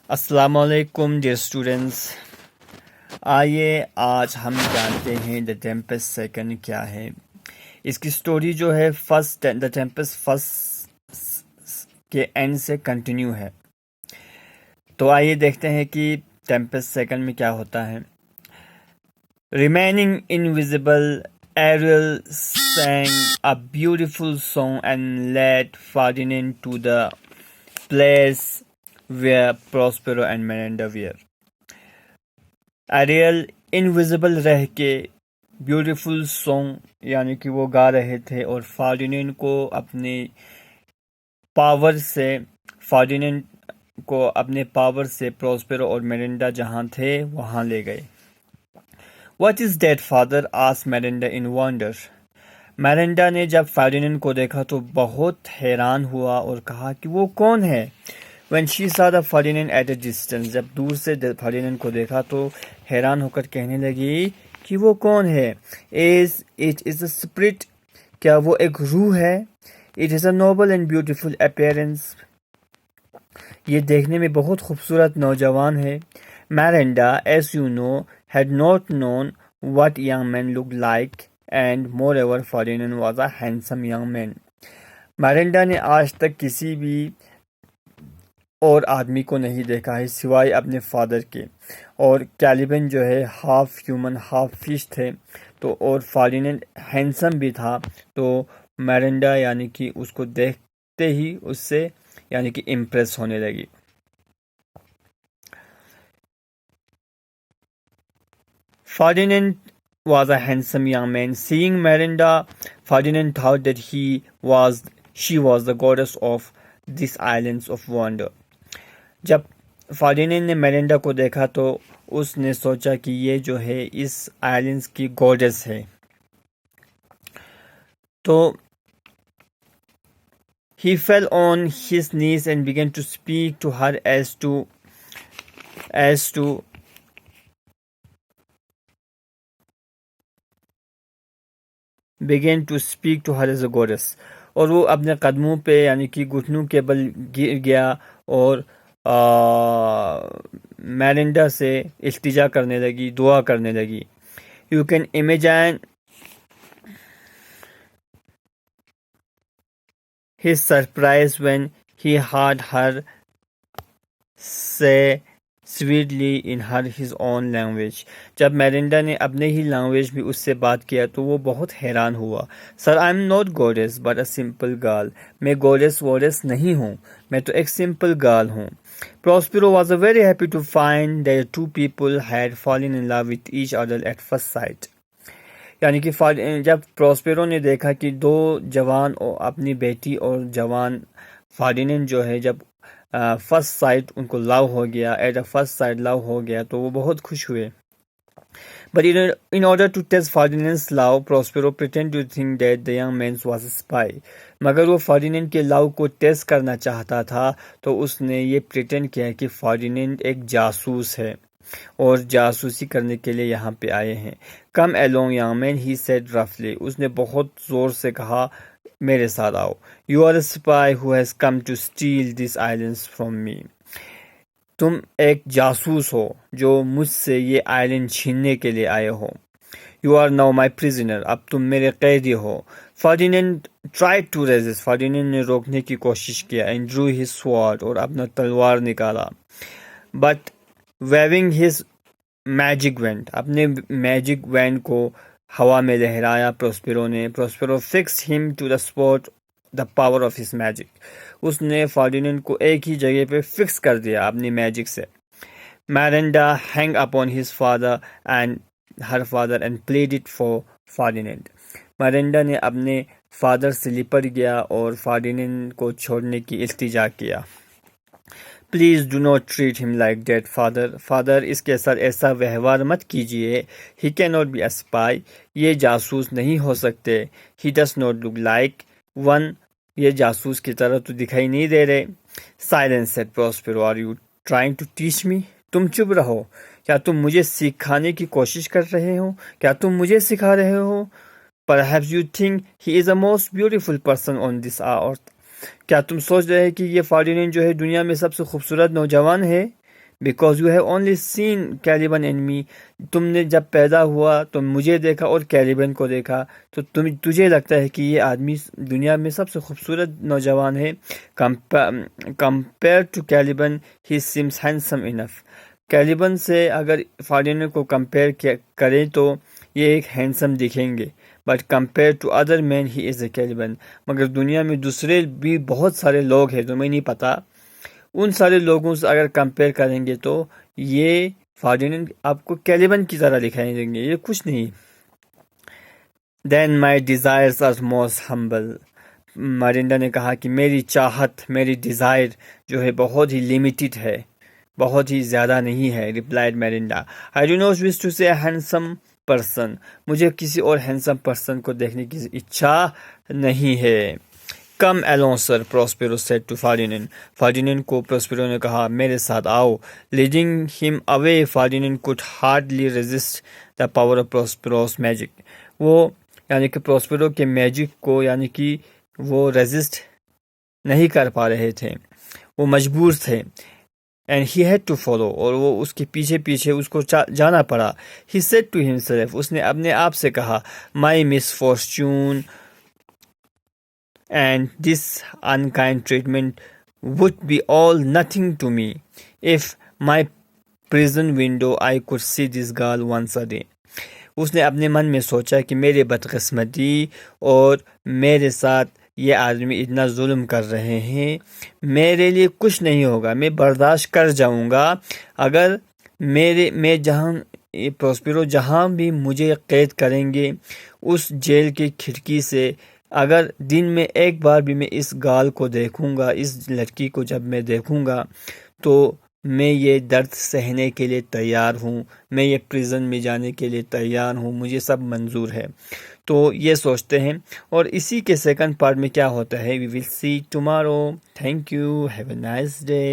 السلام علیکم dear students, آئیے آج ہم جانتے ہیں دا ٹیمپسٹ سیکنڈ کیا ہے۔ اس کی سٹوری جو ہے دا ٹیمپسٹ فرسٹ کے اینڈ سے کنٹینیو ہے، تو آئیے دیکھتے ہیں کہ ٹیمپسٹ سیکنڈ میں کیا ہوتا ہے۔ Remaining invisible, Ariel sang a beautiful song and led Ferdinand to the place where Prospero and Miranda were. Ariel invisible رہ کے بیوٹیفل سانگ یعنی کہ وہ گا رہے تھے اور فارڈینینڈ کو اپنے پاور سے پروسپیرو اور میرنڈا جہاں تھے وہاں لے گئے۔ What is that, father? asked Miranda in wonder. میرنڈا نے جب فارڈینینڈ کو دیکھا تو بہت حیران ہوا اور کہا کہ وہ کون ہے؟ When she saw the Ferdinand at a distance, جب دور سے فارڈینینڈ کو دیکھا تو حیران ہو کر کہنے لگی کہ وہ کون ہے؟ It is a spirit، کیا وہ ایک روح ہے؟ It is a noble and beautiful appearance، یہ دیکھنے میں بہت خوبصورت نوجوان ہے۔ Miranda, as you know, had not known what young men looked like, and moreover Ferdinand was a handsome young man. میرنڈا نے آج تک کسی بھی اور آدمی کو نہیں دیکھا ہے سوائے اپنے فادر کے، اور کیلیبن جو ہے ہاف ہیومن ہاف فش تھے، تو اور فارڈینینڈ ہینڈسم بھی تھا، تو میرنڈا یعنی کہ اس کو دیکھتے ہی اس سے یعنی کہ امپریس ہونے لگی۔ Ferdinand was a handsome young man. Seeing Miranda, Ferdinand thought that she was the goddess of these islands of wonder. جب فارڈینینڈ نے میرنڈا کو دیکھا تو اس نے سوچا کہ یہ جو ہے اس آئلینڈز کی گوڈس ہے، تو he fell on his knees and began to speak to her as a goddess، اور وہ اپنے قدموں پہ یعنی کہ گھٹنوں کے بل گر گیا اور میرنڈا سے التجا کرنے لگی، دعا کرنے لگی۔ You can imagine his surprise when he heard her say sweetly in his own language. جب میرنڈا نے اپنے ہی لینگویج میں اس سے بات کیا تو وہ بہت حیران ہوا۔ Sir, I am not goddess but a simple girl. میں گوڈس نہیں ہوں، میں تو ایک سمپل گرل ہوں۔ Prospero was very happy to find that two people had fallen in love with each other at first sight. یعنی کہ جب پروسپیرو نے دیکھا کہ دو جوان اپنی بیٹی اور جوان فارڈینینڈ جو ہے جب فرسٹ سائٹ ان کو لو ہو گیا، ایٹ اے فرسٹ سائٹ لو ہو گیا، تو وہ بہت خوش ہوئے۔ But in order to test Ferdinand's love, Prospero pretended to think that the young man was a spy. مگر وہ فارڈینینڈ کے لو کو ٹیسٹ کرنا چاہتا تھا تو اس نے یہ پریٹینڈ کیا کہ فارڈینینڈ ایک جاسوس ہے اور جاسوسی کرنے کے لیے یہاں پہ آئے ہیں۔ Come along, young man, he said roughly. اس نے بہت زور سے کہا میرے ساتھ آؤ۔ You are a spy who has come to steal these islands from me. تم ایک جاسوس ہو جو مجھ سے یہ آئلینڈ چھیننے کے لیے آئے ہو۔ You are now my prisoner. اب تم میرے قیدی ہو۔ Ferdinand tried to resist. فارڈینینڈ نے روکنے کی کوشش کیا and drew his sword، اور اپنا تلوار نکالا۔ But waving his magic wand، اپنے میجک وینڈ کو ہوا میں لہرایا پروسپیرو نے۔ Prospero fixed him to the spot the power of his magic. اس نے فارڈینینڈ کو ایک ہی جگہ پہ فکس کر دیا اپنی میجک سے۔ Miranda hung upon her father and pleaded for Ferdinand. میرنڈا نے اپنے فادر سے لپٹ گیا اور فارڈینینڈ کو چھوڑنے کی التجا کیا۔ Please do not treat him like that, father. Father، اس کے ساتھ ایسا ویوہار مت کیجیے۔ He cannot be a spy. یہ جاسوس نہیں ہو سکتے۔ He does not look like one. یہ جاسوس کی طرح تو دکھائی نہیں دے رہے۔ Silence, said Prospero. Are you trying to teach me? تم چپ رہو، کیا تم مجھے سکھانے کی کوشش کر رہے ہو؟ کیا تم مجھے سکھا رہے ہو؟ Perhaps you think he is the most beautiful person on this earth. کیا تم سوچ رہے کہ یہ فارڈینینڈ جو ہے دنیا میں سب سے خوبصورت نوجوان ہے؟ because you have only seen Caliban and me. تم نے جب پیدا ہوا تو مجھے دیکھا اور کیلیبن کو دیکھا تو تجھے لگتا ہے کہ یہ آدمی دنیا میں سب سے خوبصورت نوجوان ہے. compared to Caliban he seems handsome enough. کیلیبن سے اگر فارینر کو کمپیئر کریں تو یہ ایک ہینڈسم دکھیں گے. بٹ کمپیئر ٹو ادر مین ہی از اے کیلیبن. مگر دنیا میں دوسرے بھی بہت سارے لوگ ہیں تمہیں نہیں پتا، ان سارے لوگوں سے اگر کمپیئر کریں گے تو یہ فارینر آپ کو کیلیبن کی طرح دکھائیں دیں گے، یہ کچھ نہیں. Then my desires are most humble. Miranda نے کہا کہ میری چاہت، میری ڈیزائر جو ہے بہت ہی لمیٹڈ ہے، بہت ہی زیادہ نہیں ہے. Replied Miranda. I do not wish to see a handsome person. مجھے کسی اور ہینڈسم پرسن کو دیکھنے کی اچھا نہیں ہے. کم along sir, Prospero said to Ferdinand. Ferdinand کو Prospero نے کہا میرے ساتھ آؤ. Leading him away, Ferdinand could hardly resist the power of Prospero's magic. وہ یعنی کہ پروسپیرو کے میجک کو یعنی کہ وہ ریزسٹ نہیں کر پا رہے تھے، وہ مجبور تھے. And he had to follow. اور وہ اس کے پیچھے پیچھے اس کو جانا پڑا. He said to himself. اس نے اپنے آپ سے کہا My misfortune and this unkind treatment would be all nothing to me if my prison window I could see this girl once a day. اس نے اپنے من میں سوچا کہ میرے بدقسمتی اور میرے ساتھ یہ آدمی اتنا ظلم کر رہے ہیں، میرے لیے کچھ نہیں ہوگا، میں برداشت کر جاؤں گا اگر میں پروسپیرو جہاں بھی مجھے قید کریں گے اس جیل کی کھڑکی سے اگر دن میں ایک بار بھی میں اس گال کو دیکھوں گا، اس لڑکی کو جب میں دیکھوں گا تو میں یہ درد سہنے کے لیے تیار ہوں، میں یہ پریزن میں جانے کے لیے تیار ہوں، مجھے سب منظور ہے. تو یہ سوچتے ہیں. اور اسی کے سیکنڈ پارٹ میں کیا ہوتا ہے we will see tomorrow. Thank you, have a nice day.